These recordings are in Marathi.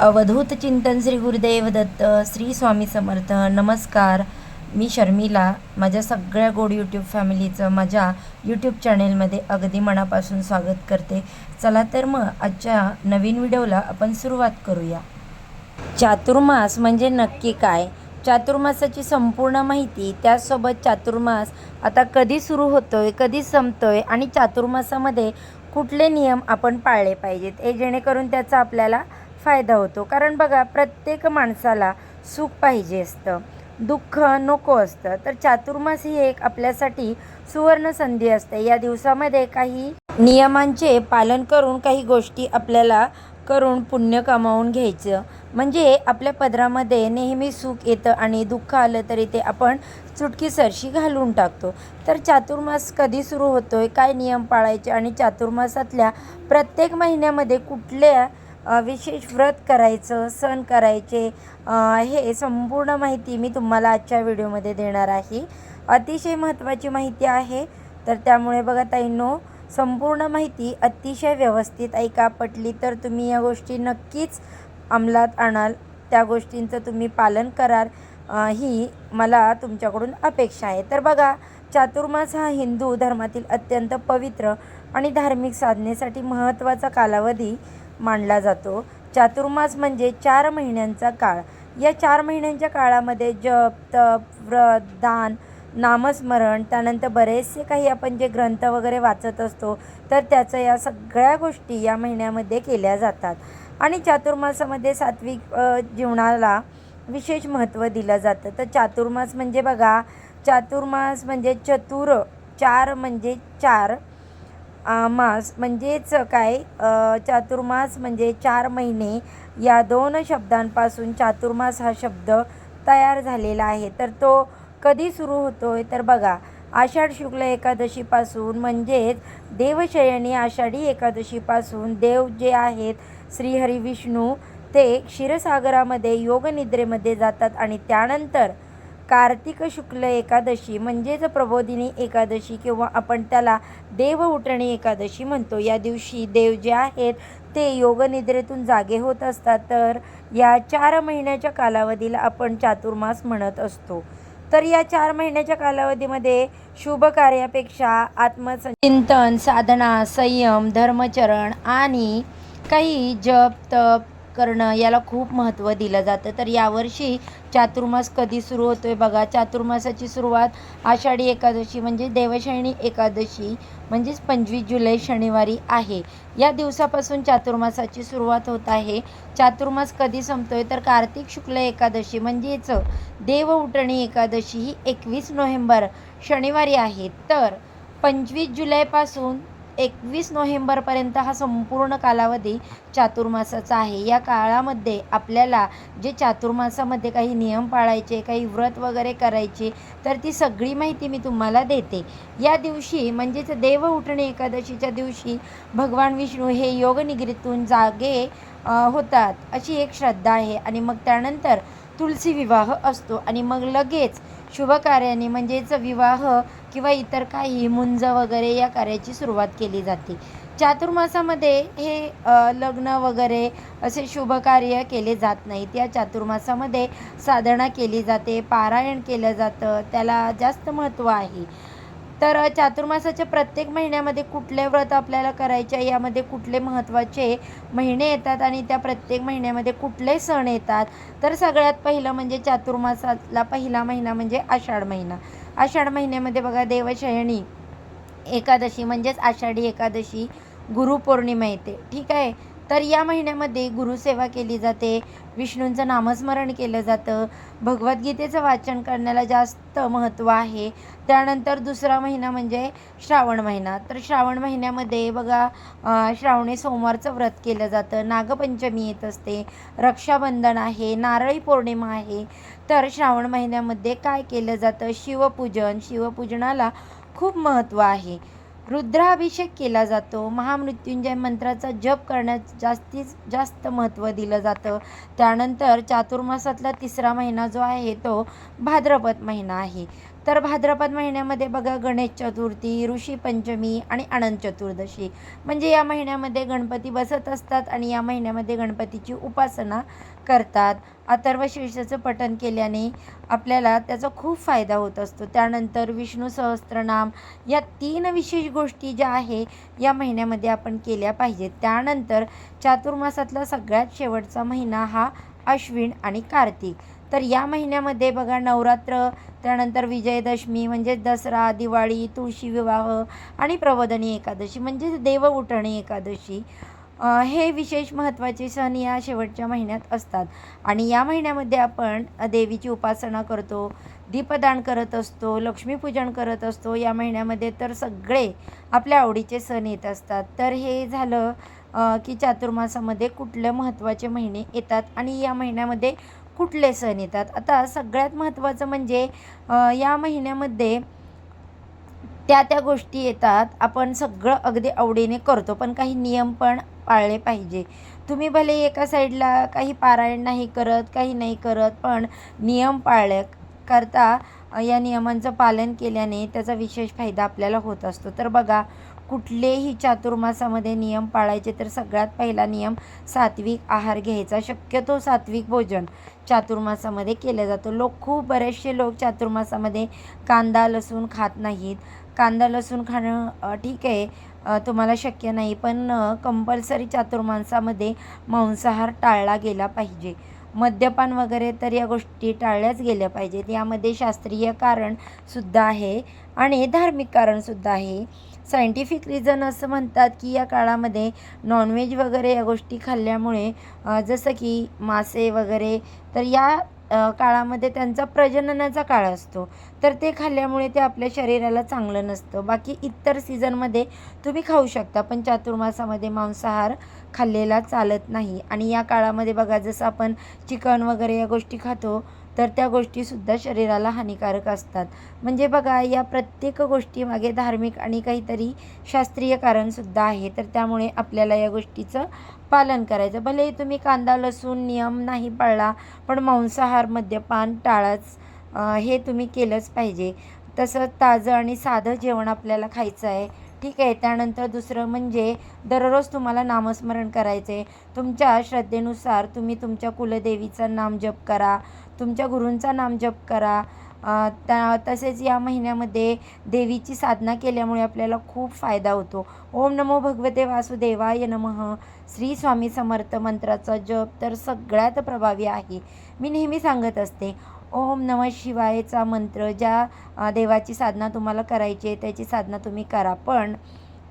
अवधूत चिंतन श्री गुरुदेव दत्त श्री स्वामी समर्थ. नमस्कार, मी शर्मिला. माझ्या सगळ्या गोड यूट्यूब फॅमिलीचं माझ्या यूट्यूब चॅनेलमध्ये अगदी मनापासून स्वागत करते. चला तर मग आजच्या नवीन व्हिडिओला आपण सुरुवात करूया. चातुर्मास म्हणजे नक्की काय, चातुर्मासाची संपूर्ण माहिती, त्यासोबत चातुर्मास आता कधी सुरू होतोय, कधी संपतोय आणि चातुर्मासामध्ये कुठले नियम आपण पाळले पाहिजेत, हे जेणेकरून त्याचा आपल्याला फायदा होतो. कारण बघा, प्रत्येक माणसाला सुख पाहिजे असतं, दुःख नको असतं. तर चातुर्मास ही एक आपल्यासाठी सुवर्ण संधी असते. या दिवसामध्ये काही नियमांचे पालन करून काही गोष्टी आपल्याला करून पुण्य कमावून घ्यायचं, म्हणजे आपल्या पदरामध्ये नेहमी सुख येतं आणि दुःख आलं तरी ते आपण चुटकीसरशी घालून टाकतो. तर चातुर्मास कधी सुरू होतोय, काय नियम पाळायचे आणि चातुर्मासातल्या प्रत्येक महिन्यामध्ये कुठल्या विशेष व्रत करायचं, सण करायचे, हे संपूर्ण माहिती मी तुम्हाला आजच्या व्हिडिओमध्ये देणार आहे. अतिशय महत्त्वाची माहिती आहे. तर त्यामुळे बघा ताईंनो, संपूर्ण माहिती अतिशय व्यवस्थित ऐका. पटली तर तुम्ही या गोष्टी नक्कीच अंमलात आणाल, त्या गोष्टींचं तुम्ही पालन कराल, ही मला तुमच्याकडून अपेक्षा आहे. तर बघा, चातुर्मास हा हिंदू धर्मातील अत्यंत पवित्र आणि धार्मिक साधनेसाठी महत्त्वाचा कालावधी मानला जातो. चातुर्मास म्हणजे 4 महिन्यांचा काळ. या 4 महिन्यांच्या काळामध्ये जप, तप, व्रत, दान, नामस्मरण, त्यानंतर बरेचसे काही आपण जे ग्रंथ वगैरे वाचत असतो, तर त्याचं या सगळ्या गोष्टी या महिन्यामध्ये केल्या जातात. आणि चातुर्मासामध्ये सात्विक जीवनाला विशेष महत्त्व दिलं जातं. तर चातुर्मास म्हणजे बघा, चातुर्मास म्हणजे चतुर, 4 म्हणजे 4, मास म्हणजेच काय, चातुर्मास म्हणजे 4 महिने. या 2 शब्दांपासून चातुर्मास हा शब्द तयार झालेला आहे. तर तो कधी सुरू होतोय, तर बघा, आषाढ शुक्ल एकादशीपासून, म्हणजेच देवशयनी आषाढी एकादशीपासून देव जे आहेत श्रीहरी विष्णू, ते क्षीरसागरामध्ये योगनिद्रेमध्ये जातात आणि त्यानंतर कार्तिक शुक्ल एकादशी म्हणजेच प्रबोधिनी एकादशी किंवा आपण त्याला देव उठणी एकादशी म्हणतो, या दिवशी देव जे आहेत ते योगनिद्रेतून जागे होत असतात. तर या 4 महिन्याच्या कालावधीला आपण चातुर्मास म्हणत असतो. तर या 4 महिन्याच्या कालावधीमध्ये शुभ कार्यापेक्षा आत्मचिंतन, साधना, संयम, धर्मचरण आणि काही जप तप करणं याला खूप महत्त्व दिलं जातं. तर यावर्षी चातुर्मास कधी सुरू होतोय बघा, चातुर्मासाची सुरुवात आषाढी एकादशी म्हणजे देवशयनी एकादशी म्हणजेच 25 जुलै शनिवारी आहे. या दिवसापासून चातुर्मासाची सुरुवात होत आहे. चातुर्मास कधी संपतोय, तर कार्तिक शुक्ल एकादशी म्हणजेच देव उठणी एकादशी ही 21 नोव्हेंबर शनिवारी आहे. तर 25 जुलैपासून 21 नोव्हेंबरपर्यंत हा संपूर्ण कालावधी चातुर्मासाचा आहे. या काळामध्ये आपल्याला जे चातुर्मासामध्ये काही नियम पाळायचे, काही व्रत वगैरे करायचे, तर ती सगळी माहिती मी तुम्हाला देते. या दिवशी म्हणजेच देव उठणे एकादशीच्या दिवशी भगवान विष्णू हे योगनिद्रेतून जागे होतात, अशी एक श्रद्धा आहे. आणि मग त्यानंतर तुलसी विवाह असतो आणि मग लगेच शुभकार्याने म्हणजेच विवाह किंवा इतर काही मुंज वगैरे या कार्याची सुरुवात केली जाते. चातुर्मासामध्ये हे लग्न वगैरे असे शुभ कार्य केले जात नाहीत. या चातुर्मासामध्ये साधना केली जाते, पारायण केलं जातं, त्याला जास्त महत्त्व आहे. तर चातुर्मासाच्या प्रत्येक महिन्यामध्ये कुठले व्रत आपल्याला करायचे, यामध्ये कुठले महत्त्वाचे महिने येतात आणि त्या प्रत्येक महिन्यामध्ये कुठले सण येतात. तर सगळ्यात पहिलं म्हणजे चातुर्मासातला पहिला महिना म्हणजे आषाढ महिना. आषाढ महिन्यामध्ये बघा, देवशयनी एकादशी म्हणजेच आषाढी एकादशी, गुरुपौर्णिमा येते, ठीक आहे. तर या महिन्यामध्ये गुरुसेवा केली जाते, विष्णूंचं नामस्मरण केलं जातं, भगवद्गीतेचं वाचन करण्याला जास्त महत्त्व आहे. त्यानंतर दुसरा महिना म्हणजे श्रावण महिना. तर श्रावण महिन्यामध्ये बघा, श्रावणी सोमवारचं व्रत केलं जातं, नागपंचमी येत असते, रक्षाबंधन आहे, नारळी पौर्णिमा आहे. तर श्रावण महिन्यामध्ये काय केलं जातं, शिवपूजन, शिवपूजनाला खूप महत्त्व आहे. रुद्राभिषेक केला जातो, महामृत्युंजय मंत्राचा जप करण्यास जास्तीत जास्त महत्त्व दिलं जातं. त्यानंतर चातुर्मासातला तिसरा महिना जो आहे तो भाद्रपद महिना आहे. तर भाद्रपद महिन्यामध्ये बघा गणेश चतुर्थी, ऋषी पंचमी आणि अनंत चतुर्दशी, म्हणजे या महिन्यामध्ये गणपती बसत असतात आणि या महिन्यामध्ये गणपतीची उपासना करतात. अथर्व शीर्षाचं पठण केल्याने आपल्याला त्याचा खूप फायदा होत असतो. त्यानंतर विष्णू सहस्त्रनाम, या 3 विशेष गोष्टी ज्या आहे या महिन्यामध्ये आपण केल्या पाहिजेत. त्यानंतर चातुर्मासातला सगळ्यात शेवटचा महिना हा अश्विन आणि कार्तिक. तर या महिन्यामध्ये बघा नवरात्र, त्यानंतर विजयदशमी म्हणजे दसरा, दिवाळी, तुळशी विवाह आणि प्रबोधिनी एकादशी म्हणजे देव उठणी एकादशी, हे विशेष महत्त्वाचे सण या शेवटच्या महिन्यात असतात. आणि या महिन्यामध्ये आपण देवीची उपासना करतो, दीपदान करत असतो, लक्ष्मीपूजन करत असतो. या महिन्यामध्ये तर सगळे आपल्या आवडीचे सण येत असतात. तर हे झालं की चातुर्मासामध्ये कुठले महत्त्वाचे महिने येतात आणि या महिन्यामध्ये कुठले सण येतात. आता सगळ्यात महत्त्वाचं म्हणजे या महिन्यामध्ये त्या गोष्टी येतात, आपण सगळं अगदी आवडीने करतो, पण काही नियम पण पाळले पाहिजे. तुम्ही भले एका साईडला काही पारायण नाही करत, काही नाही करत, पण नियम पाळले करता या नियमांचं पालन केल्याने त्याचा विशेष फायदा आपल्याला होत असतो. तर बघा, कुठलेही चातुर्मासामध्ये नियम पाळायचे तर सगळ्यात पहिला नियम सात्विक आहार घ्यायचा. शक्यतो सात्विक भोजन चातुर्मासामध्ये केलं जातं. बरेचसे लोक चातुर्मासामध्ये कांदा लसूण खात नाहीत. कांदा लसूण खाणं ठीक आहे, तुम्हाला शक्य नाही, पण कंपल्सरी चातुर्मासामध्ये मांसाहार टाळला गेला पाहिजे. मद्यपान वगैरे तर या गोष्टी टाळल्याच गेल्या पाहिजेत. यामध्ये शास्त्रीय कारणसुद्धा आहे आणि धार्मिक कारणसुद्धा आहे. सायंटिफिक रिझन असं म्हणतात की या काळामध्ये नॉनव्हेज वगैरे या गोष्टी खाल्ल्यामुळे, जसं की मासे वगैरे, तर या काळामध्ये त्यांचा प्रजननाचा काळ असतो, तर ते खाल्ल्यामुळे ते आपल्या शरीराला चांगलं नसतं. बाकी इतर सीझनमध्ये तुम्ही खाऊ शकता, पण चातुर्मासामध्ये मांसाहार खाल्लेला चालत नाही. आणि या काळामध्ये बघा, जसं आपण चिकन वगैरे या गोष्टी खातो, तर त्या गोष्टीसुद्धा शरीराला हानिकारक असतात. म्हणजे बघा, या प्रत्येक गोष्टीमागे धार्मिक आणि काहीतरी शास्त्रीय कारणसुद्धा आहे. तर त्यामुळे आपल्याला या गोष्टीचं पालन करायचं. भले तुम्ही कांदा लसूण नियम नाही पाळला, पण मांसाहार मद्यपान टाळाच, हे तुम्ही केलंच पाहिजे. तसं ताजं आणि साधं जेवण आपल्याला खायचं आहे, ठीक आहे. त्यानंतर दुसरं म्हणजे दररोज तुम्हाला नामस्मरण करायचं आहे. तुमच्या श्रद्धेनुसार तुम्ही तुमच्या कुलदेवीचं नामजप करा, तुमच्या गुरूंचा नामजप करा. तसेच या महिन्यामध्ये देवीची साधना केल्यामुळे आपल्याला खूप फायदा होतो. ओम नमो भगवते वासुदेवाय नमः, श्री स्वामी समर्थ मंत्राचा जप तर सगळ्यात प्रभावी आहे. मी नेहमी सांगत असते, ओम नमः शिवायचा मंत्र, ज्या देवाची साधना तुम्हाला करायची आहे त्याची साधना तुम्ही करा, पण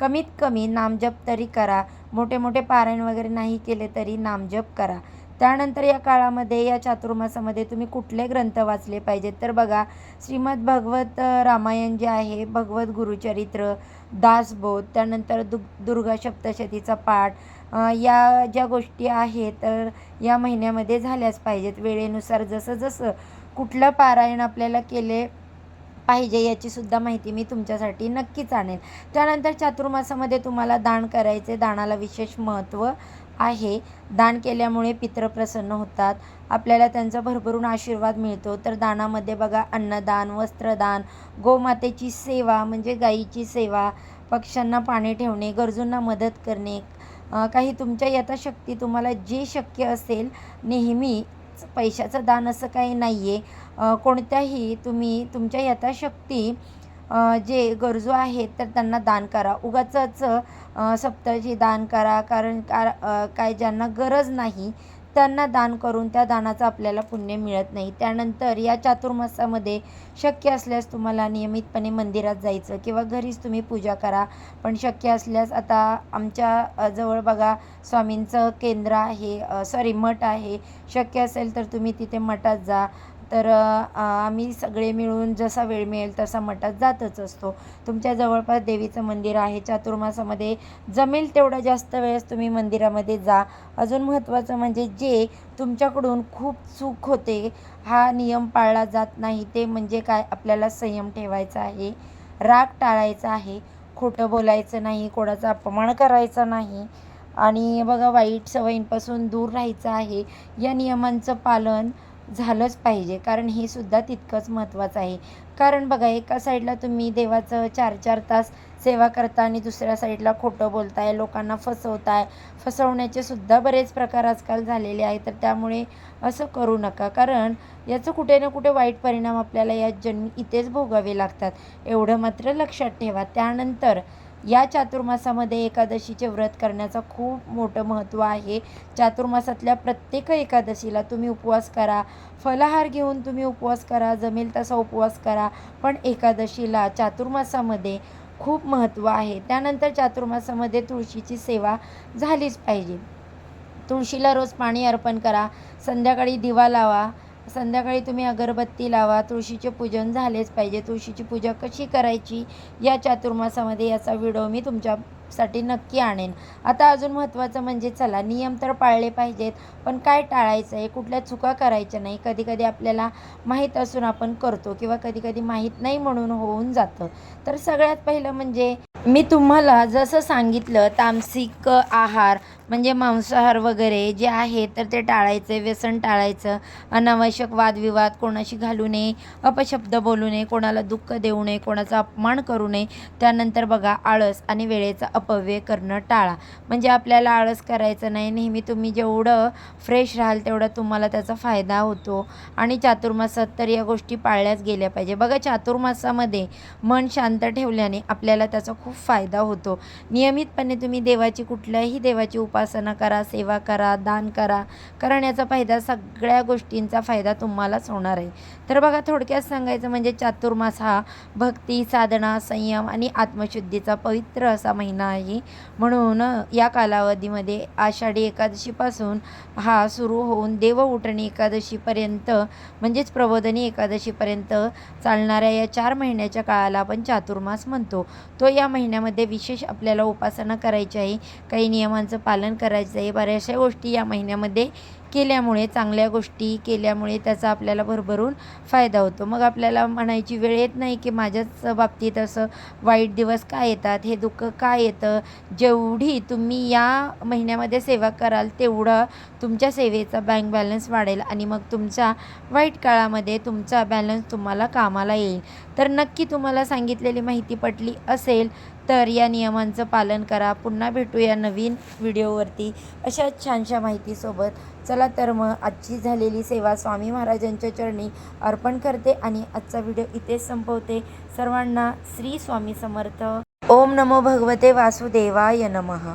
कमीत कमी नामजप तरी करा. मोठे मोठे पारायण वगैरे नाही केले तरी नामजप करा. त्यानंतर या काळामध्ये, या चातुर्मासामध्ये तुम्ही कुठले ग्रंथ वाचले पाहिजेत तर बघा, श्रीमद भगवत रामायण जे आहे, भगवत गुरुचरित्र, दासबोध, त्यानंतर दुर्गा सप्तशतीचा पाठ, या ज्या गोष्टी आहेत तर या महिन्यामध्ये झाल्याच पाहिजेत. वेळेनुसार जसं जसं कुठलं पारायण आपल्याला केले पाहिजे याचीसुद्धा माहिती मी तुमच्यासाठी नक्कीच आणेन. त्यानंतर चातुर्मासामध्ये तुम्हाला दान करायचे. दानाला विशेष महत्त्व आहे. दान केल्यामुळे पितृ प्रसन्न होतात, आपल्याला त्यांचा भरभरून आशीर्वाद मिळतो. तर दानामध्ये बघा, अन्नदान, वस्त्रदान, गोमातेची सेवा म्हणजे गायीची सेवा, पक्ष्यांना पाणी ठेवणे, गरजूंना मदत करणे, काही तुमच्या यथाशक्ती तुम्हाला जे शक्य असेल. नेहमी पैशाचं दान असं काही नाही आहे, कोणत्याही तुम्ही तुमच्या यथाशक्ती जे गरजू आहेत तर त्यांना दान करा. उगाचच सप्ताची दान करा, कारण काय ज्यांना गरज नाही त्यांना दान करून त्या दानाचं आपल्याला पुण्य मिळत नाही. त्यानंतर या चातुर्मासामध्ये शक्य असल्यास तुम्हाला नियमितपणे मंदिरात जायचं किंवा घरीच तुम्ही पूजा करा. पण शक्य असल्यास आता आमच्या जवळ बघा स्वामींचं केंद्र आहे, मठ आहे. शक्य असेल तर तुम्ही तिथे मठात जा. तर आम्ही सगळे मिळून जसा वेळ मिळेल तसा मठात जातच असतो. तुमच्या जवळपास देवीचं मंदिर आहे, चातुर्मासामध्ये जमेल तेवढा जास्त वेळेस तुम्ही मंदिरामध्ये जा. अजून महत्त्वाचं म्हणजे जे तुमच्याकडून खूप चूक होते, हा नियम पाळला जात नाही, ते म्हणजे काय, आपल्याला संयम ठेवायचा आहे, राग टाळायचा आहे, खोटं बोलायचं नाही, कोणाचा अपमान करायचा नाही आणि बघा वाईट सवयींपासून दूर राहायचं आहे. या नियमांचं पालन झालंच पाहिजे, कारण हे सुद्धा तितकंच महत्त्वाचं आहे. कारण बघा, एका साईडला तुम्ही देवाचं 4-4 तास सेवा करता आणि दुसऱ्या साईडला खोटं बोलताय, लोकांना फसवताय. फसवण्याचे सुद्धा बरेच प्रकार आजकाल झालेले आहेत. तर त्यामुळे असं करू नका, कारण याचं कुठे ना कुठे वाईट परिणाम आपल्याला या जन्मी इथेच भोगावे लागतात. एवढं मात्र लक्षात ठेवा. त्यानंतर या चातुर्मासामध्ये एकादशीचे व्रत करण्याचं खूप मोठं महत्त्व आहे. चातुर्मासातल्या प्रत्येक एकादशीला तुम्ही उपवास करा, फलाहार घेऊन तुम्ही उपवास करा, जमेल तसा उपवास करा. पण एकादशीला चातुर्मासामध्ये खूप महत्त्व आहे. त्यानंतर चातुर्मासामध्ये तुळशीची सेवा झालीच पाहिजे. तुळशीला रोज पाणी अर्पण करा, संध्याकाळी दिवा लावा, संध्याकाळी तुम्ही अगरबत्ती लावा. तुळशीचे पूजन झालेच पाहिजे. तुळशीची पूजा कशी करायची या चातुर्मासामध्ये याचा व्हिडिओ मी तुमच्यासाठी नक्की आणेन. आता अजून महत्त्वाचं म्हणजे चला, नियम तर पाळले पाहिजेत, पण काय टाळायचं आहे, कुठल्या चुका करायच्या नाही. कधीकधी आपल्याला माहीत असून आपण करतो किंवा कधीकधी माहीत नाही म्हणून होऊन जातं. तर सगळ्यात पहिलं म्हणजे मी तुम्हाला जसं सांगितलं, तामसिक आहार म्हणजे मांसाहार वगैरे जे आहे तर ते टाळायचं, व्यसन टाळायचं, अनावश्यक वादविवाद कोणाशी घालू नये, अपशब्द बोलू नये, कोणाला दुःख देऊ नये, कोणाचा अपमान करू नये. त्यानंतर बघा, आळस आणि वेळेचा अपव्यय करणं टाळा. म्हणजे आपल्याला आळस करायचं नाही. नेहमी तुम्ही जेवढं फ्रेश राहाल तेवढा तुम्हाला त्याचा फायदा होतो. आणि चातुर्मासात तर या गोष्टी पाळल्याच गेल्या पाहिजे. बघा, चातुर्मासामध्ये मन शांत ठेवल्याने आपल्याला त्याचा खूप फायदा होतो. नियमितपणे तुम्ही कुठल्याही देवाची उपासना करा, सेवा करा, दान करा, कारण याचा फायदा, सगळ्या गोष्टींचा फायदा तुम्हालाच होणार आहे. तर बघा, थोडक्यात सांगायचं म्हणजे चातुर्मास हा भक्ती, साधना, संयम आणि आत्मशुद्धीचा पवित्र असा महिना आहे. म्हणून या कालावधीमध्ये आषाढी एकादशीपासून हा सुरू होऊन देवउठणी एकादशीपर्यंत म्हणजेच प्रबोधिनी एकादशीपर्यंत चालणाऱ्या या 4 महिन्याच्या काळाला आपण चातुर्मास म्हणतो. तो या महिन्यामध्ये विशेष आपल्याला उपासना करायची आहे, काही नियमांचं पालन करायचं आहे. बऱ्याचशा गोष्टी या महिन्यामध्ये केल्यामुळे, चांगल्या गोष्टी केल्यामुळे त्याचा आपल्याला भरभरून फायदा होतो. मग आपल्याला म्हणायची वेळ येत नाही की माझ्याच बाबतीत असं वाईट दिवस का येतात, हे दुःख का येतं. जेवढी तुम्ही या महिन्यामध्ये सेवा कराल तेवढं तुमच्या सेवेचा बँक बॅलन्स वाढेल आणि मग तुमच्या वाईट काळामध्ये तुमचा बॅलन्स तुम्हाला कामाला येईल. तर नक्की तुम्हाला सांगितलेली माहिती पटली असेल तर या नियमांचं पालन करा. पुन्हा भेटूया नवीन व्हिडिओवरती अशाच छानशा माहितीसोबत. चला तर मग आजची झालेली सेवा स्वामी महाराजांच्या चरणी अर्पण करते आणि आजचा व्हिडिओ इथेच संपवते. सर्वांना श्री स्वामी समर्थ. ओम नमो भगवते वासुदेवाय नमः.